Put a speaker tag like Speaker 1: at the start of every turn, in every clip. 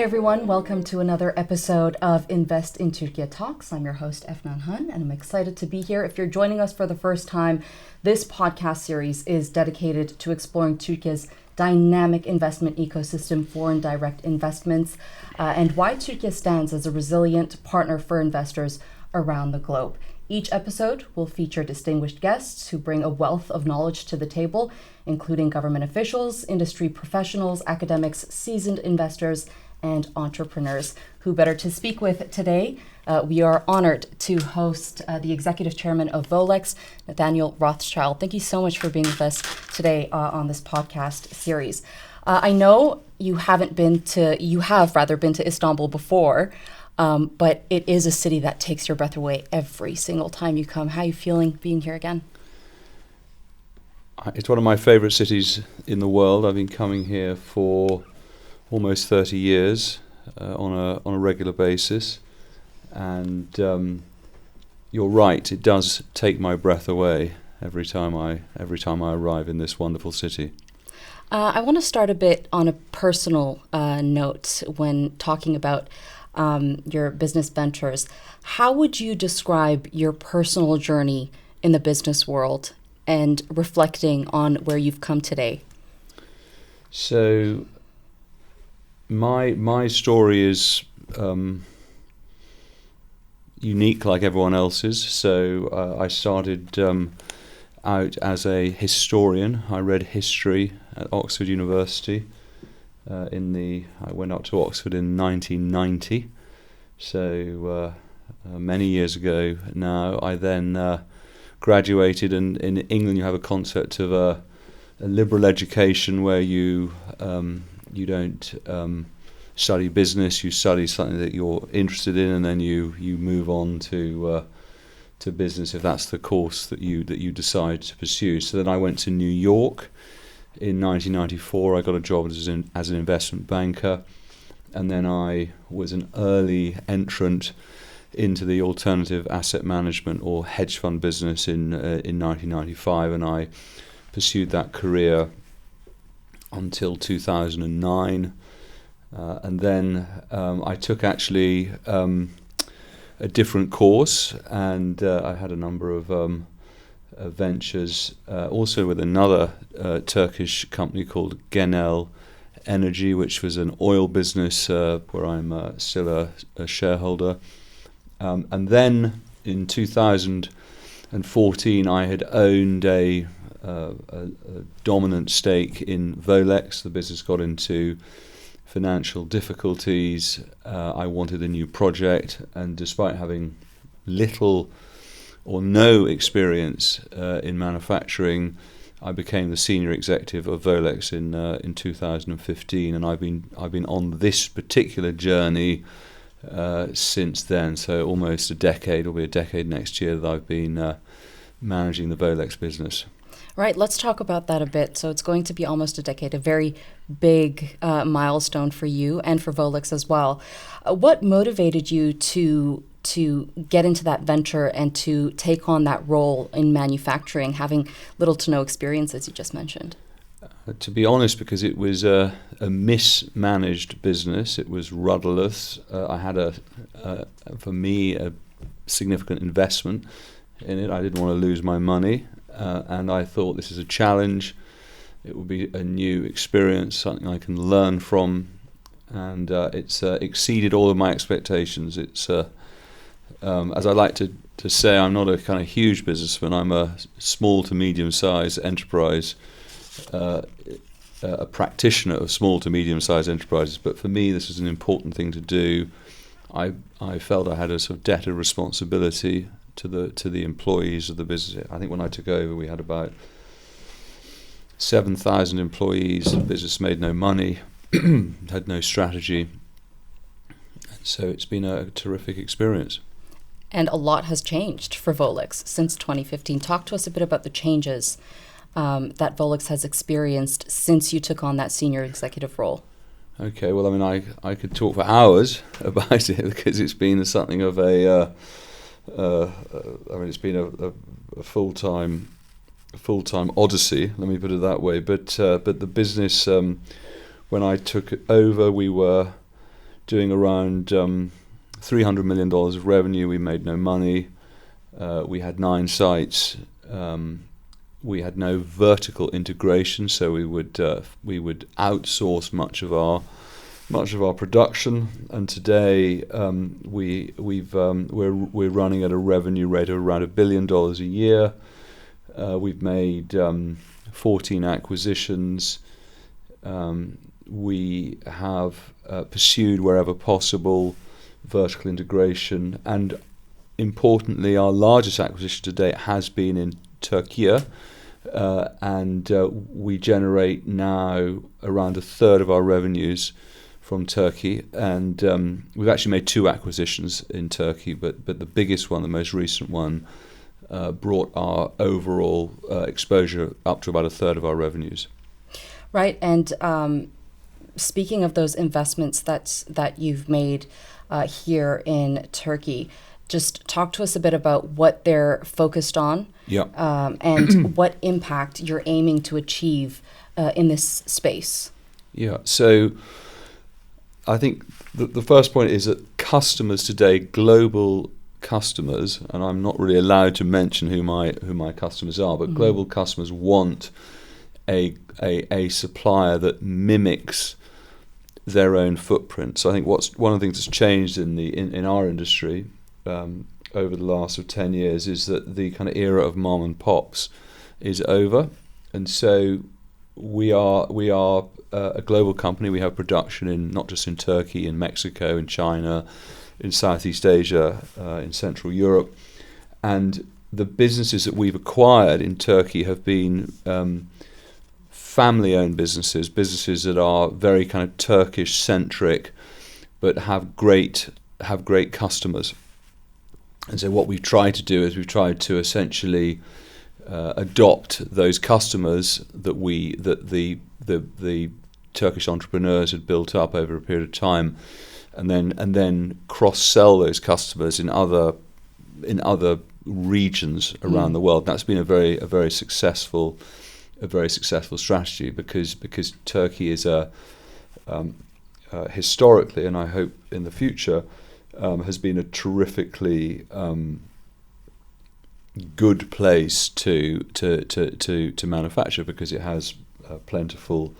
Speaker 1: everyone, welcome to another episode of Invest in Türkiye Talks. I'm your host Efnan Han, and I'm excited to be here. If you're joining us for the first time, this podcast series is dedicated to exploring Türkiye's dynamic investment ecosystem, foreign direct investments, and why Türkiye stands as a resilient partner for investors around the globe. Each episode will feature distinguished guests who bring a wealth of knowledge to the table, including government officials, industry professionals, academics, seasoned investors, and entrepreneurs. Who better to speak with today? We are honored to host the executive chairman of Volex, Nathaniel Rothschild. Thank you so much for being with us today on this podcast series. I know you have been to Istanbul before, but it is a city that takes your breath away every single time you come. How are you feeling being here again?
Speaker 2: It's one of my favorite cities in the world. I've been coming here for almost 30 years on a regular basis, and you're right, it does take my breath away every time I arrive in this wonderful city.
Speaker 1: I want to start a bit on a personal note when talking about your business ventures. How would you describe your personal journey in the business world and reflecting on where you've come today?
Speaker 2: So my story is unique like everyone else's. So I started out as a historian. I read history at Oxford University. I went up to Oxford in 1990, so many years ago now. I then graduated, and in England you have a concept of a liberal education where you don't study business, you study something that you're interested in, and then you move on to business if that's the course that you decide to pursue. So then I went to New York. In 1994, I got a job as an investment banker, and then I was an early entrant into the alternative asset management or hedge fund business in 1995, and I pursued that career until 2009, and then I took actually a different course, and I had a number of ventures, also with another Turkish company called Genel Energy, which was an oil business where I'm still a shareholder. And then in 2014, I had owned a dominant stake in Volex. The business got into financial difficulties. I wanted a new project, and despite having little or no experience in manufacturing, I became the senior executive of Volex in 2015, and I've been on this particular journey since then. So almost a decade. It'll be a decade next year that I've been managing the Volex business.
Speaker 1: Right, let's talk about that a bit. So it's going to be almost a decade, a very big milestone for you and for Volex as well. What motivated you to get into that venture and to take on that role in manufacturing, having little to no experience, as you just mentioned?
Speaker 2: To be honest, because it was a mismanaged business. It was rudderless. I had for me, a significant investment in it. I didn't want to lose my money, and I thought this is a challenge. It will be a new experience, something I can learn from, and it's exceeded all of my expectations. It's as I like to say, I'm not a kind of huge businessman. I'm a small to medium-sized enterprise, a practitioner of small to medium-sized enterprises. But for me, this was an important thing to do. I felt I had a sort of debt of responsibility to the employees of the business. I think when I took over, we had about 7,000 employees. The business made no money, had no strategy. So it's been a terrific experience.
Speaker 1: And a lot has changed for Volex since 2015. Talk to us a bit about the changes that Volex has experienced since you took on that senior executive role.
Speaker 2: Okay, well, I mean, I could talk for hours about it because it's been something of it's been a full-time odyssey. Let me put it that way. But the business, when I took it over, we were doing around $300 million of revenue. We made no money. We had 9 sites. We had no vertical integration, so we would outsource much of our production. And today we're running at a revenue rate of around $1 billion a year. We've made 14 acquisitions. We have pursued wherever possible vertical integration, and importantly, our largest acquisition to date has been in Türkiye, and we generate now around a third of our revenues from Turkey, and we've actually made 2 acquisitions in Turkey, but the biggest one, the most recent one, brought our overall exposure up to about a third of our revenues.
Speaker 1: Right, and speaking of those investments that you've made here in Turkey, just talk to us a bit about what they're focused on, and what impact you're aiming to achieve in this space.
Speaker 2: Yeah, so I think the first point is that customers today, global customers, and I'm not really allowed to mention who my customers are, but global customers want a supplier that mimics their own footprint. So I think one of the things that's changed in our industry over the last 10 years is that the kind of era of mom and pops is over, and so we are a global company. We have production in not just in Turkey, in Mexico, in China, in Southeast Asia, in Central Europe, and the businesses that we've acquired in Turkey have been family-owned businesses that are very kind of Turkish-centric, but have great customers. And so what we've tried to do is we've tried to essentially adopt those customers that the Turkish entrepreneurs had built up over a period of time, and then cross-sell those customers in other regions around the world. That's been a very successful strategy because Turkey is historically, and I hope in the future, has been a terrifically good place to manufacture, because it has a plentiful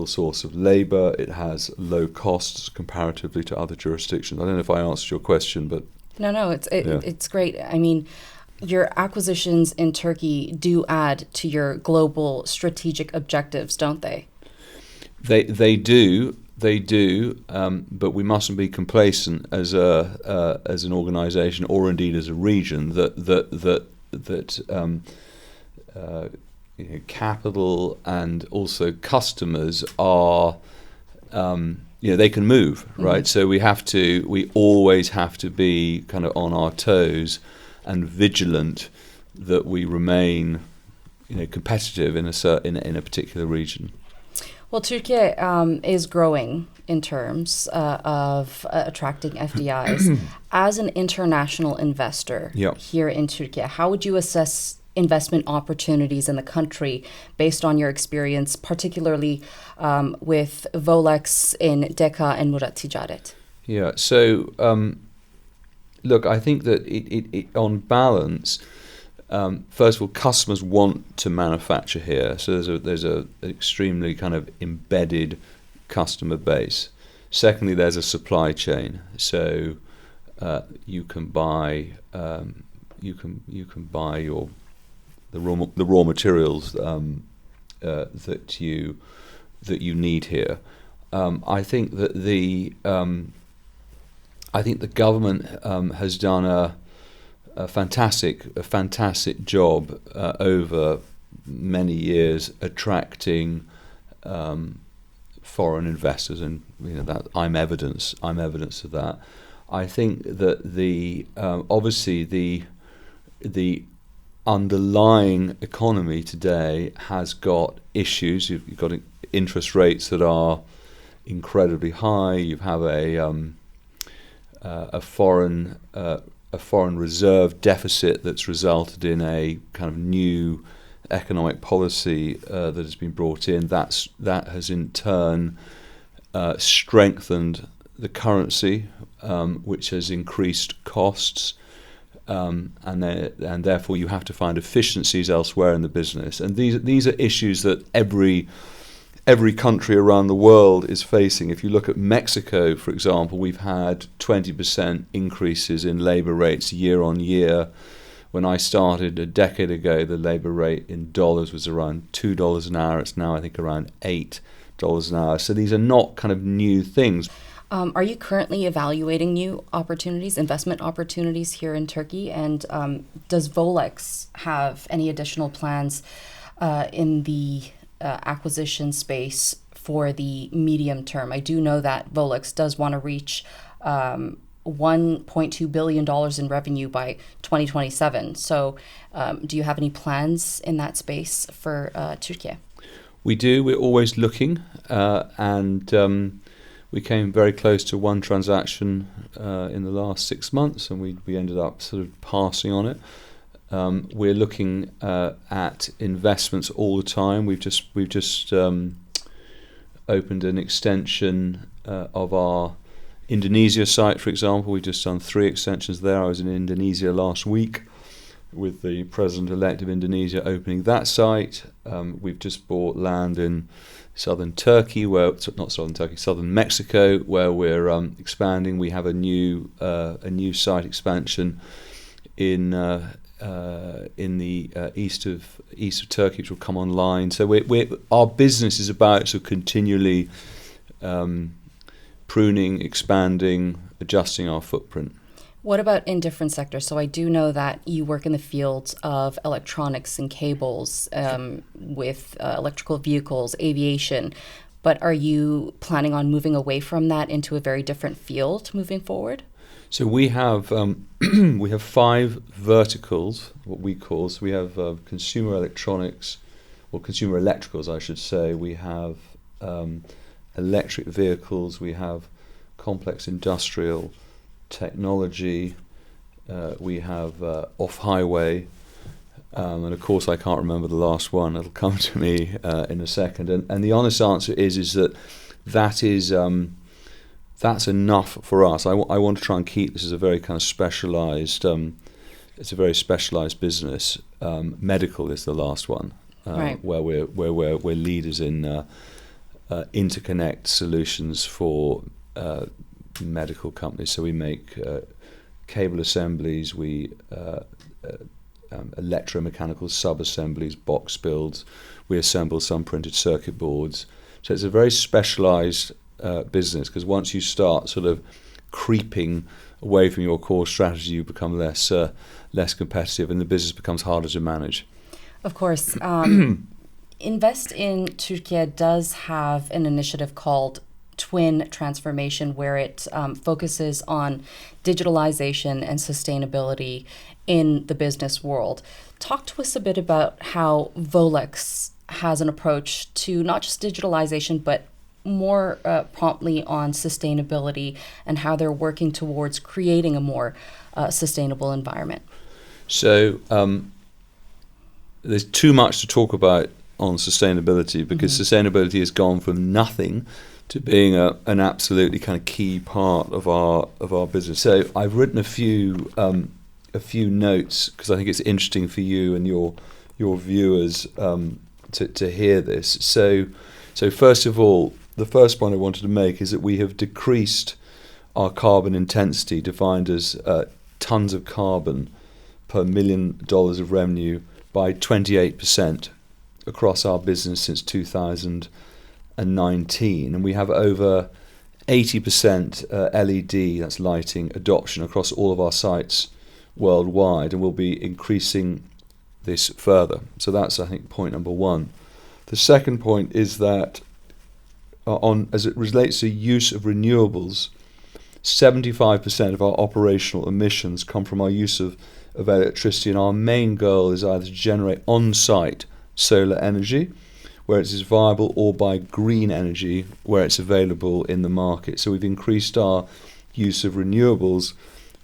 Speaker 2: source of labor. It has low costs comparatively to other jurisdictions. I don't know if I answered your question, but
Speaker 1: no, it's great. I mean, your acquisitions in Turkey do add to your global strategic objectives, don't they?
Speaker 2: They do, but we mustn't be complacent as an organisation, or indeed as a region, that capital and also customers are they can move, right? So we always have to be kind of on our toes and vigilant that we remain competitive in a particular region.
Speaker 1: Well, Türkiye is growing in terms of attracting FDIs. As an international investor here in Türkiye, how would you assess investment opportunities in the country based on your experience, particularly with Volex in Deka and Murat Ticaret?
Speaker 2: Yeah, so look, I think that it on balance, first of all, customers want to manufacture here, so there's an extremely kind of embedded customer base. Secondly, there's a supply chain, so you can buy the raw materials that you need here. I think that the government has done a fantastic job over many years attracting foreign investors, and that I'm evidence of that. I think that obviously the underlying economy today has got issues. You've got interest rates that are incredibly high. You have a foreign reserve deficit that's resulted in a kind of new economic policy that has been brought in. That has in turn strengthened the currency, which has increased costs, and therefore you have to find efficiencies elsewhere in the business. And these are issues that every country around the world is facing. If you look at Mexico, for example, we've had 20% increases in labor rates year on year. When I started a decade ago, the labor rate in dollars was around $2 an hour. It's now, I think, around $8 an hour. So these are not kind of new things.
Speaker 1: Are you currently evaluating new opportunities, investment opportunities here in Turkey? And does Volex have any additional plans in the acquisition space for the medium term? I do know that Volex does want to reach $1.2 billion in revenue by 2027. So do you have any plans in that space for Türkiye?
Speaker 2: We do. We're always looking, and we came very close to one transaction in the last 6 months, and we ended up sort of passing on it. We're looking at investments all the time. We've just opened an extension of our Indonesia site, for example. We've just done 3 extensions there. I was in Indonesia last week with the president-elect of Indonesia opening that site. We've just bought land in southern Mexico, where we're expanding. We have a new site expansion in the east of Turkey, which will come online. So our business is about sort of continually pruning, expanding, adjusting our footprint.
Speaker 1: What about in different sectors? So I do know that you work in the fields of electronics and cables with electrical vehicles, aviation, but are you planning on moving away from that into a very different field moving forward?
Speaker 2: So we have 5 verticals, what we call. So we have consumer electronics, or consumer electricals, I should say. We have electric vehicles. We have complex industrial technology. We have off-highway, and of course I can't remember the last one. It'll come to me in a second. And the honest answer is that is that's enough for us. I want to try and keep this as a very kind of specialized. It's a very specialized business. Medical is the last one,
Speaker 1: right,
Speaker 2: where we're leaders in interconnect solutions for medical companies. So we make cable assemblies, we electromechanical sub-assemblies, box builds. We assemble some printed circuit boards. So it's a very specialized business, because once you start sort of creeping away from your core strategy, you become less competitive, and the business becomes harder to manage.
Speaker 1: Of course. Invest in Türkiye does have an initiative called Twin Transformation, where it focuses on digitalization and sustainability in the business world. Talk to us a bit about how Volex has an approach to not just digitalization, but more promptly on sustainability, and how they're working towards creating a more sustainable environment.
Speaker 2: So there's too much to talk about on sustainability, because sustainability has gone from nothing to being an absolutely kind of key part of our business. So I've written a few notes, because I think it's interesting for you and your viewers to hear this. So first of all, the first point I wanted to make is that we have decreased our carbon intensity, defined as tons of carbon per $1 million of revenue, by 28% across our business since 2019, and we have over 80% LED, that's lighting, adoption across all of our sites worldwide, and we'll be increasing this further. So that's, I think, point number one. The second point is that as it relates to use of renewables, 75% of our operational emissions come from our use of electricity, and our main goal is either to generate on-site solar energy, where it is viable, or by green energy, where it's available in the market. So we've increased our use of renewables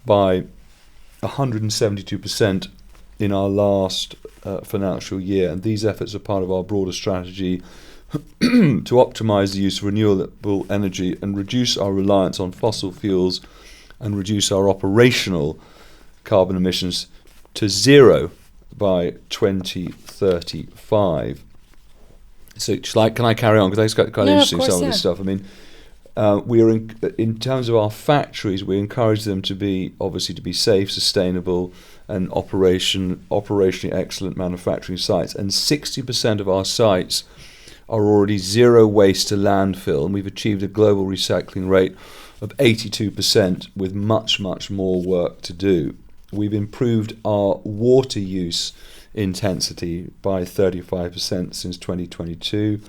Speaker 2: by 172% in our last financial year, and these efforts are part of our broader strategy to optimise the use of renewable energy and reduce our reliance on fossil fuels and reduce our operational carbon emissions to zero by 2035. So, can I carry on? Because it's quite interesting, some of this stuff. I mean, we are in terms of our factories, we encourage them to be safe, sustainable, and operationally excellent manufacturing sites. And 60% of our sites are already zero waste to landfill, and we've achieved a global recycling rate of 82%, with much, much more work to do. We've improved our water use intensity by 35% since 2022,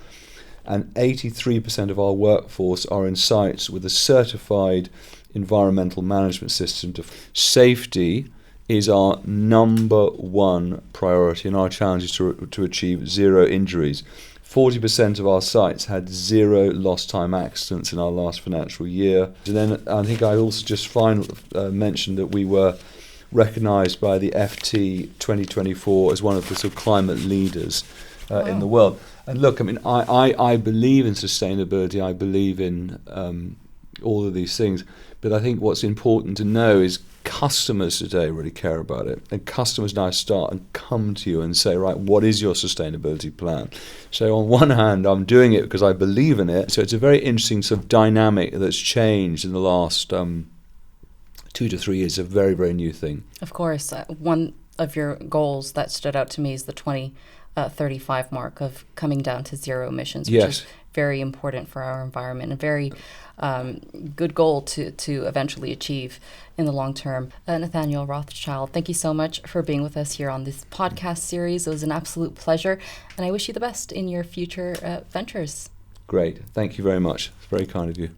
Speaker 2: and 83% of our workforce are in sites with a certified environmental management system. Safety is our number one priority, and our challenge is to achieve zero injuries. 40% of our sites had zero lost time accidents in our last financial year. And then I think I also just mentioned that we were recognised by the FT 2024 as one of the sort of climate leaders in the world. And look, I mean, I believe in sustainability. I believe in all of these things. But I think what's important to know is customers today really care about it. And customers now start and come to you and say, right, what is your sustainability plan? So on one hand, I'm doing it because I believe in it. So it's a very interesting sort of dynamic that's changed in the last 2 to 3 years, a very, very new thing.
Speaker 1: Of course. One of your goals that stood out to me is the 2035 mark of coming down to zero emissions, which is very important for our environment, and very good goal to eventually achieve in the long term. Nathaniel Rothschild, thank you so much for being with us here on this podcast series. It was an absolute pleasure, and I wish you the best in your future ventures.
Speaker 2: Great. Thank you very much. It's very kind of you.